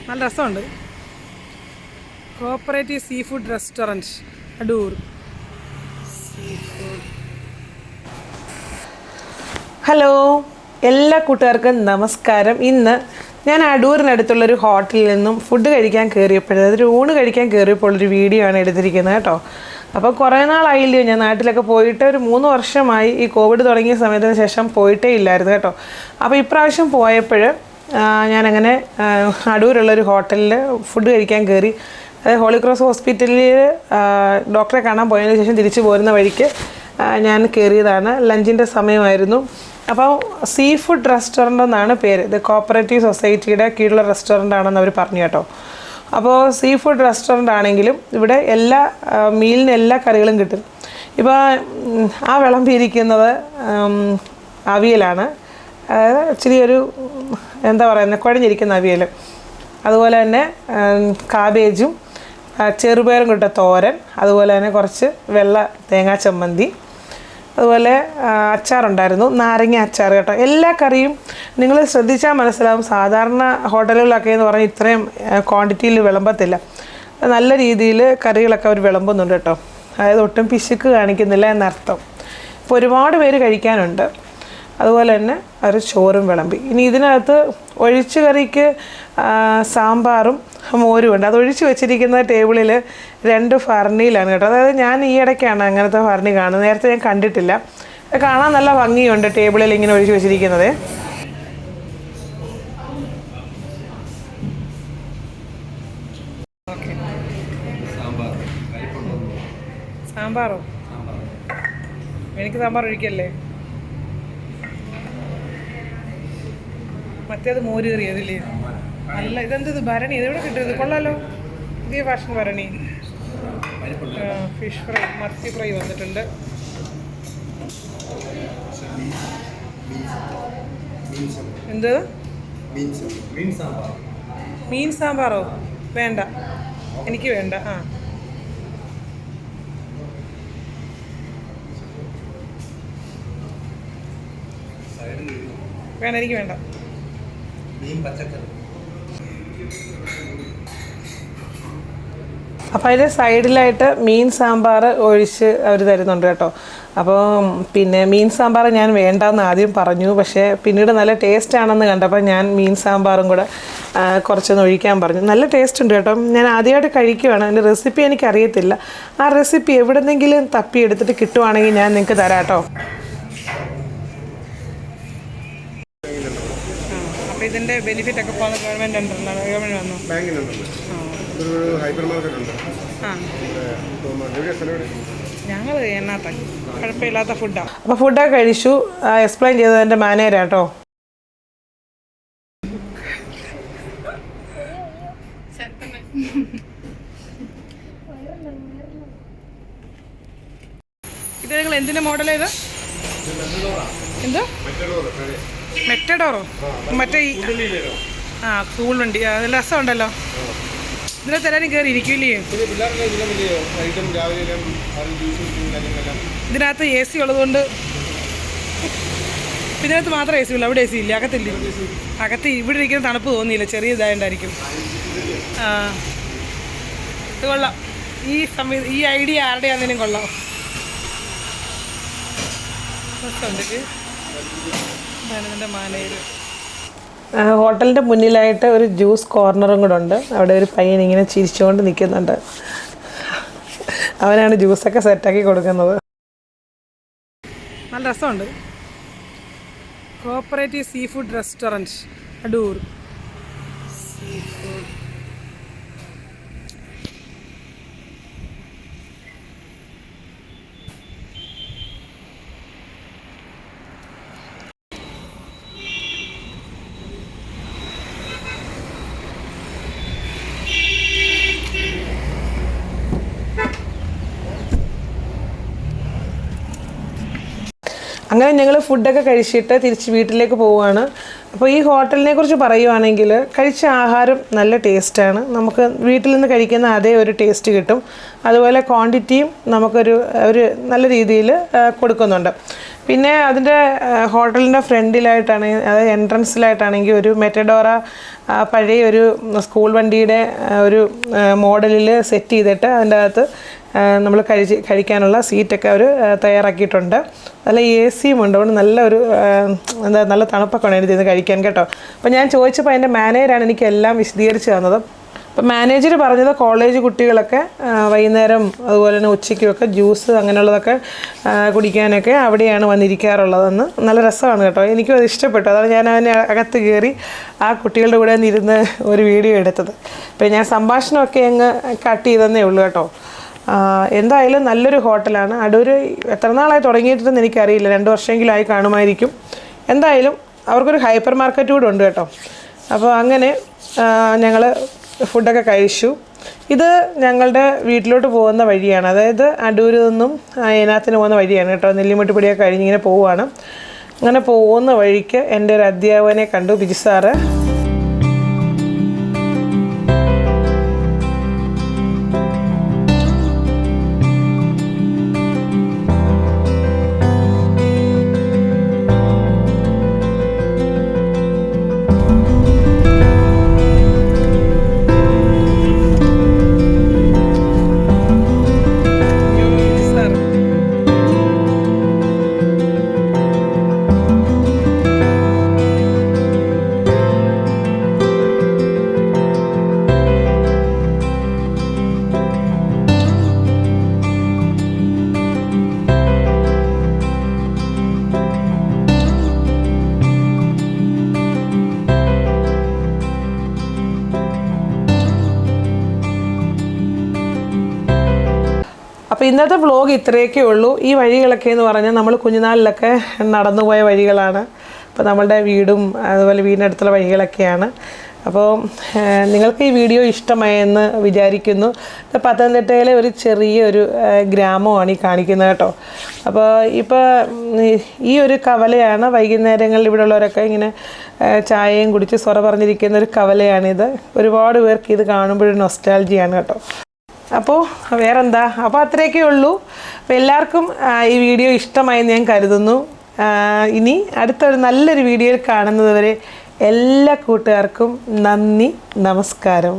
നല്ല രസമുണ്ട്. Cooperative sea food restaurant Adoor. Hello, എല്ലാ കൂട്ടുകാർക്കും നമസ്കാരം. ഇന്ന് ഞാൻ അടൂരിനടുത്തുള്ളൊരു ഹോട്ടലിൽ നിന്നും ഫുഡ് കഴിക്കാൻ കയറിയപ്പോൾ, അതൊരു ഊണ് കഴിക്കാൻ കയറിയപ്പോൾ ഒരു വീഡിയോ ആണ് എടുത്തിരിക്കുന്നത് കേട്ടോ. അപ്പോൾ കുറേ നാളായില്ലയോ ഞാൻ നാട്ടിലൊക്കെ പോയിട്ട്, ഒരു 3 വർഷമായി. ഈ കോവിഡ് തുടങ്ങിയ സമയത്തിന് ശേഷം പോയിട്ടേ ഇല്ലായിരുന്നു കേട്ടോ. അപ്പോൾ ഇപ്രാവശ്യം പോയപ്പോൾ ഞാനങ്ങനെ അടൂരുള്ളൊരു ഹോട്ടലിൽ ഫുഡ് കഴിക്കാൻ കയറി. ഹോളി ക്രോസ് ഹോസ്പിറ്റലിൽ ഡോക്ടറെ കാണാൻ പോയതിന് ശേഷം തിരിച്ചു പോരുന്ന വഴിക്ക് ഞാൻ കയറിയതാണ്. ലഞ്ചിൻ്റെ സമയമായിരുന്നു. അപ്പോൾ സീ ഫുഡ് റെസ്റ്റോറൻ്റ് എന്നാണ് പേര്. ഇത് കോപ്പറേറ്റീവ് സൊസൈറ്റിയുടെ കീഴിലുള്ള റെസ്റ്റോറൻ്റ് ആണെന്ന് അവർ പറഞ്ഞു കേട്ടോ. അപ്പോൾ സീ ഫുഡ് റെസ്റ്റോറൻ്റ് ആണെങ്കിലും ഇവിടെ എല്ലാ മീലിന് എല്ലാ കറികളും കിട്ടും. ഇപ്പോൾ ആ വിളമ്പിയിരിക്കുന്നത് അവിയലാണ്. ഇച്ചിരി ഒരു എന്താ പറയുന്നത്, കുഴഞ്ഞിരിക്കുന്ന അവിയൽ. അതുപോലെ തന്നെ കാബേജും ചെറുപയറും കൂട്ട തോരൻ, അതുപോലെ തന്നെ കുറച്ച് വെള്ള തേങ്ങാ ചമ്മന്തി, അതുപോലെ അച്ചാറുണ്ടായിരുന്നു, നാരങ്ങ അച്ചാർ കേട്ടോ. എല്ലാ കറിയും നിങ്ങൾ ശ്രദ്ധിച്ചാൽ മനസ്സിലാവും. സാധാരണ ഹോട്ടലുകളിലൊക്കെ എന്ന് പറഞ്ഞാൽ ഇത്രയും ക്വാണ്ടിറ്റിയിൽ വിളമ്പത്തില്ല. നല്ല രീതിയിൽ കറികളൊക്കെ അവർ വിളമ്പുന്നുണ്ട് കേട്ടോ. അതായത് ഒട്ടും പിശുക്ക് കാണിക്കുന്നില്ല എന്നർത്ഥം. ഇപ്പോൾ ഒരുപാട് പേര് കഴിക്കാനുണ്ട്. അതുപോലെ തന്നെ ഒരു ചോറും വിളമ്പി. ഇനി ഇതിനകത്ത് ഒഴിച്ചു കറിക്ക് സാമ്പാറും മോരും ഉണ്ട്. അത് ഒഴിച്ച് വെച്ചിരിക്കുന്ന ടേബിളിൽ 2 ഫർണിയിലാണ് കേട്ടോ. അതായത് ഞാൻ ഈ ഇടയ്ക്കാണ് അങ്ങനത്തെ ഫർണി കാണുന്നത്. നേരത്തെ ഞാൻ കണ്ടിട്ടില്ല. കാണാൻ നല്ല ഭംഗിയുണ്ട് ടേബിളിൽ ഇങ്ങനെ ഒഴിച്ച് വെച്ചിരിക്കുന്നത്. സാമ്പാറോ? എനിക്ക് സാമ്പാർ ഒഴിക്കല്ലേ. മറ്റേത് മോര് കറി അതില്ലേ നല്ല. ഇതെന്തത് ഭരണി? ഇതെവിടെ കിട്ടുന്നത്? കൊള്ളാലോ, പുതിയ ഫാഷൻ ഭരണി. ഫിഷ് ഫ്രൈ, മത്തി ഫ്രൈ വന്നിട്ടുണ്ട്. എന്ത് മീൻ സാമ്പാറോ? വേണ്ട, എനിക്ക് വേണ്ട. വേണ്ട, എനിക്ക് വേണ്ട. അപ്പോൾ അതിൻ്റെ സൈഡിലായിട്ട് മീൻ സാമ്പാർ ഒഴിച്ച് അവർ തരുന്നുണ്ട് കേട്ടോ. അപ്പോൾ പിന്നെ മീൻ സാമ്പാർ ഞാൻ വേണ്ടെന്ന് ആദ്യം പറഞ്ഞു. പക്ഷേ പിന്നീട് നല്ല ടേസ്റ്റ് ആണെന്ന് കണ്ടപ്പോൾ ഞാൻ മീൻ സാമ്പാറും കൂടെ കുറച്ചൊന്ന് ഒഴിക്കാൻ പറഞ്ഞു. നല്ല ടേസ്റ്റ് ഉണ്ട് കേട്ടോ. ഞാൻ ആദ്യമായിട്ട് കഴിക്കുവാണ്. അതിൻ്റെ റെസിപ്പി എനിക്കറിയത്തില്ല. ആ റെസിപ്പി എവിടെന്നെങ്കിലും തപ്പി എടുത്തിട്ട് കിട്ടുവാണെങ്കിൽ ഞാൻ നിങ്ങൾക്ക് തരാം കേട്ടോ. അപ്പോൾ ഇതിൻ്റെ ബെനിഫിറ്റ് ഒക്കെ പോകുന്ന ഗവൺമെൻറ് ഉണ്ടല്ലോ. ഗവൺമെൻറ് വന്നു. ഞങ്ങൾ എന്നാത്ത കുഴപ്പമില്ലാത്ത ഫുഡാണ്. അപ്പോൾ ഫുഡൊക്കെ കഴിച്ചു. എക്സ്പ്ലെയിൻ ചെയ്തത് എൻ്റെ മാനേജർ കേട്ടോ. ഇത് നിങ്ങൾ എന്തിൻ്റെ മോഡൽ ചെയ്ത്? എന്തോ മെറ്റഡോറോ? മറ്റേ സ്കൂൾ വണ്ടി. അത് രസമുണ്ടല്ലോ. ഇതിനകത്ത് എല്ലാവരും കയറി ഇരിക്കില്ലേ? ഇതിനകത്ത് AC ഉള്ളതുകൊണ്ട്. ഇതിനകത്ത് മാത്രം AC ഉള്ളൂ, അവിടെ AC ഇല്ല. അകത്തില്ല. അകത്ത് ഇവിടെ ഇരിക്കുന്ന തണുപ്പ് തോന്നിയില്ല. ചെറിയ ഇതായതുകൊണ്ടായിരിക്കും. ഇത് കൊള്ളാം. ഈ ഐഡിയ ആരുടെയാണെങ്കിലും കൊള്ളാം. എൻ്റെ മാനേജർ. ഹോട്ടലിൻ്റെ മുന്നിലായിട്ട് ഒരു ജ്യൂസ് കോർണറും കൂടെ ഉണ്ട്. അവിടെ ഒരു പയ്യൻ ഇങ്ങനെ ചിരിച്ചുകൊണ്ട് നിൽക്കുന്നുണ്ട്. അവനാണ് ജ്യൂസൊക്കെ സെറ്റാക്കി കൊടുക്കുന്നത്. നല്ല രസമുണ്ട്. Cooperative sea food restaurant Adoor. Sea food അങ്ങനെ ഞങ്ങൾ ഫുഡൊക്കെ കഴിച്ചിട്ട് തിരിച്ച് വീട്ടിലേക്ക് പോവുകയാണ്. അപ്പോൾ ഈ ഹോട്ടലിനെ കുറിച്ച് പറയുവാണെങ്കിൽ, കഴിച്ച ആഹാരം നല്ല ടേസ്റ്റാണ്. നമുക്ക് വീട്ടിൽ നിന്ന് കഴിക്കുന്ന അതേ ഒരു ടേസ്റ്റ് കിട്ടും. അതുപോലെ ക്വാണ്ടിറ്റിയും നമുക്കൊരു നല്ല രീതിയിൽ കൊടുക്കുന്നുണ്ട്. പിന്നെ അതിൻ്റെ ഹോട്ടലിൻ്റെ ഫ്രണ്ടിലായിട്ടാണ്, അതായത് എൻട്രൻസിലായിട്ടാണെങ്കിൽ ഒരു മെറ്റഡോറ പഴയ ഒരു സ്കൂൾ വണ്ടിയുടെ ഒരു മോഡലിൽ സെറ്റ് ചെയ്തിട്ട് അതിൻ്റെ അകത്ത് നമ്മൾ കഴിക്കാനുള്ള സീറ്റൊക്കെ അവർ തയ്യാറാക്കിയിട്ടുണ്ട്. നല്ല AC ഉണ്ട്, അതുകൊണ്ട് നല്ലൊരു നല്ല തണുപ്പൊക്കെ ആണ് ഇരുന്ന് കഴിക്കാൻ കേട്ടോ. അപ്പോൾ ഞാൻ ചോദിച്ചപ്പോൾ അതിൻ്റെ മാനേജറാണ് എനിക്ക് എല്ലാം വിശദീകരിച്ച് തന്നത്. അപ്പം മാനേജർ പറഞ്ഞത് കോളേജ് കുട്ടികളൊക്കെ വൈകുന്നേരം അതുപോലെ തന്നെ ഉച്ചയ്ക്കുമൊക്കെ ജ്യൂസ് അങ്ങനെയുള്ളതൊക്കെ കുടിക്കാനൊക്കെ അവിടെയാണ് വന്നിരിക്കാറുള്ളതെന്ന്. നല്ല രസമാണ് കേട്ടോ, എനിക്കും അത് ഇഷ്ടപ്പെട്ടു. അതാണ് ഞാൻ അതിനെ അകത്ത് കയറി ആ കുട്ടികളുടെ കൂടെ ഇരുന്ന് ഒരു വീഡിയോ എടുത്തത്. അപ്പോൾ ഞാൻ സംഭാഷണമൊക്കെ അങ്ങ് കട്ട് ചെയ്തതന്നേ ഉള്ളൂ കേട്ടോ. എന്തായാലും നല്ലൊരു ഹോട്ടലാണ്. അടൂർ എത്ര നാളായി തുടങ്ങിയിട്ടെന്ന് എനിക്കറിയില്ല, 2 വർഷമെങ്കിലും ആയി കാണുമായിരിക്കും. എന്തായാലും അവർക്കൊരു ഹൈപ്പർ മാർക്കറ്റ് കൂടെ ഉണ്ട് കേട്ടോ. അപ്പോൾ അങ്ങനെ ഞങ്ങൾ ഫുഡൊക്കെ കഴിച്ചു. ഇത് ഞങ്ങളുടെ വീട്ടിലോട്ട് പോകുന്ന വഴിയാണ്, അതായത് അടൂരിൽ നിന്നും ഏനാത്തിന് പോകുന്ന വഴിയാണ് കേട്ടോ. നെല്ലിമുട്ടിപ്പൊടിയൊക്കെ കഴിഞ്ഞിങ്ങനെ പോവുകയാണ്. അങ്ങനെ പോകുന്ന വഴിക്ക് എൻ്റെ ഒരു അധ്യാപകനെ കണ്ടു, ബിജു സാറ്. അപ്പോൾ ഇന്നത്തെ വ്ലോഗ് ഇത്രയൊക്കെ ഉള്ളൂ. ഈ വഴികളൊക്കെ എന്ന് പറഞ്ഞാൽ നമ്മൾ കുഞ്ഞുനാളിലൊക്കെ നടന്നുപോയ വഴികളാണ്. അപ്പോൾ നമ്മളുടെ വീടും അതുപോലെ വീടിനടുത്തുള്ള വഴികളൊക്കെയാണ്. അപ്പോൾ നിങ്ങൾക്ക് ഈ വീഡിയോ ഇഷ്ടമായെന്ന് വിചാരിക്കുന്നു. പത്തനംതിട്ടയിലെ ഒരു ചെറിയൊരു ഗ്രാമമാണ് ഈ കാണിക്കുന്നത് കേട്ടോ. അപ്പോൾ ഇപ്പോൾ ഈ ഒരു കവലയാണ് വൈകുന്നേരങ്ങളിൽ ഇവിടെ ഉള്ളവരൊക്കെ ഇങ്ങനെ ചായയും കുടിച്ച് സൊറ പറഞ്ഞിരിക്കുന്ന ഒരു കവലയാണിത്. ഒരുപാട് പേർക്ക് ഇത് കാണുമ്പോഴൊരു നൊസ്റ്റാൾജിയാണ് കേട്ടോ. അപ്പോൾ വേറെന്താ, അപ്പോൾ അത്രയൊക്കെ ഉള്ളൂ. അപ്പോൾ എല്ലാവർക്കും ഈ വീഡിയോ ഇഷ്ടമായെന്ന് ഞാൻ കരുതുന്നു. ഇനി അടുത്തൊരു നല്ലൊരു വീഡിയോയിൽ കാണുന്നത് വരെ എല്ലാ കൂട്ടുകാർക്കും നന്ദി, നമസ്കാരം.